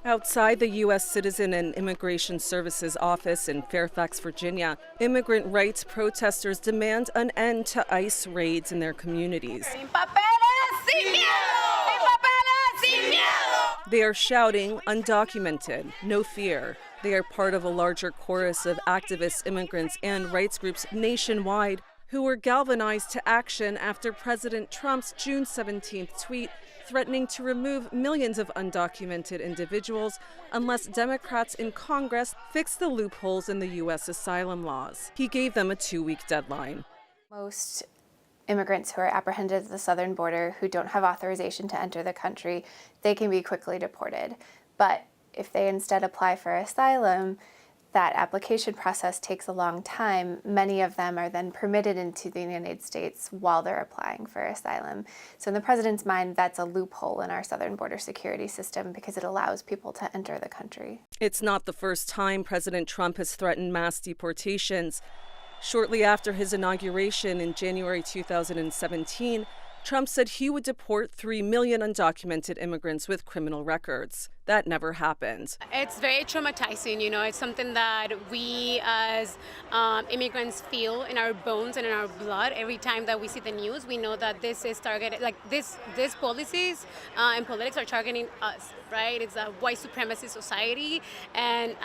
Outside the U.S. Citizen and Immigration Services office in Fairfax, Virginia, immigrant rights protesters demand an end to ICE raids in their communities. They are shouting, "Undocumented, no fear." They are part of a larger chorus of activists, immigrants, and rights groups nationwide who were galvanized to action after President Trump's June 17th tweet threatening to remove millions of undocumented individuals unless Democrats in Congress fix the loopholes in the U.S. asylum laws. He gave them a 2-week deadline. Most immigrants who are apprehended at the southern border who don't have authorization to enter the country, they can be quickly deported. But if they instead apply for asylum, that application process takes a long time. Many of them are then permitted into the United States while they're applying for asylum. So in the president's mind, that's a loophole in our southern border security system because it allows people to enter the country. It's not the first time President Trump has threatened mass deportations. Shortly after his inauguration in January 2017, Trump said he would deport 3 million undocumented immigrants with criminal records. That never happened. It's very traumatizing, it's something that we as immigrants feel in our bones and in our blood. Every time that we see the news, we know that this is targeted, these policies and politics are targeting us, right? It's a white supremacist society and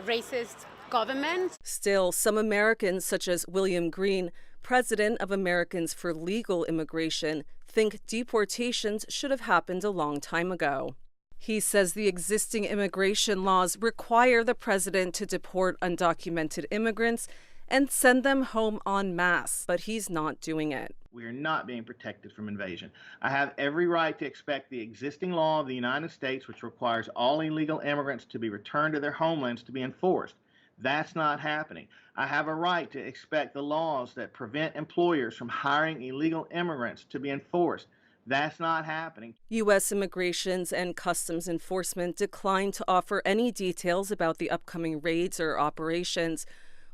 racist government. Still, some Americans, such as William Green, president of Americans for Legal Immigration, think deportations should have happened a long time ago. He says the existing immigration laws require the president to deport undocumented immigrants and send them home en masse, but he's not doing it. We are not being protected from invasion. I have every right to expect the existing law of the United States, which requires all illegal immigrants to be returned to their homelands, to be enforced. That's not happening. I have a right to expect the laws that prevent employers from hiring illegal immigrants to be enforced. That's not happening. U.S. Immigrations and Customs Enforcement declined to offer any details about the upcoming raids or operations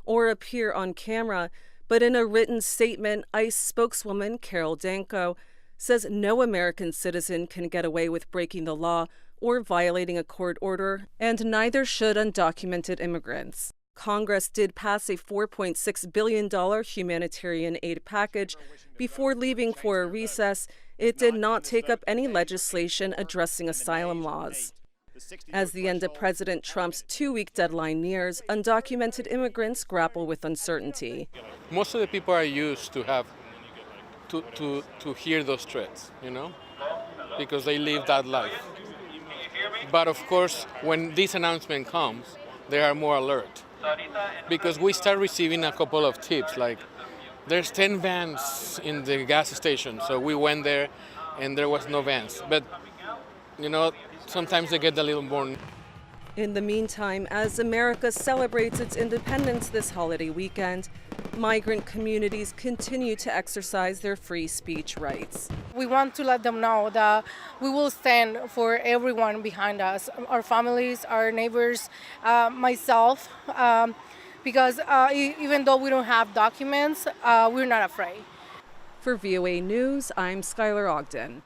or appear on camera, but in a written statement, ICE spokeswoman Carol Danko says no American citizen can get away with breaking the law or violating a court order, and neither should undocumented immigrants. Congress did pass a $4.6 billion humanitarian aid package before leaving for a recess. It did not take up any legislation addressing asylum laws. As the end of President Trump's 2-week deadline nears, undocumented immigrants grapple with uncertainty. Most of the people are used to have to hear those threats, because they live that life. But of course, when this announcement comes, they are more alert. Because we start receiving a couple of tips, like there's 10 vans in the gas station, so we went there and there was no vans. But, sometimes they get a little more. In the meantime, as America celebrates its independence this holiday weekend, migrant communities continue to exercise their free speech rights. We want to let them know that we will stand for everyone behind us, our families, our neighbors, myself, because even though we don't have documents, we're not afraid. For VOA News, I'm Schuyler Ogden.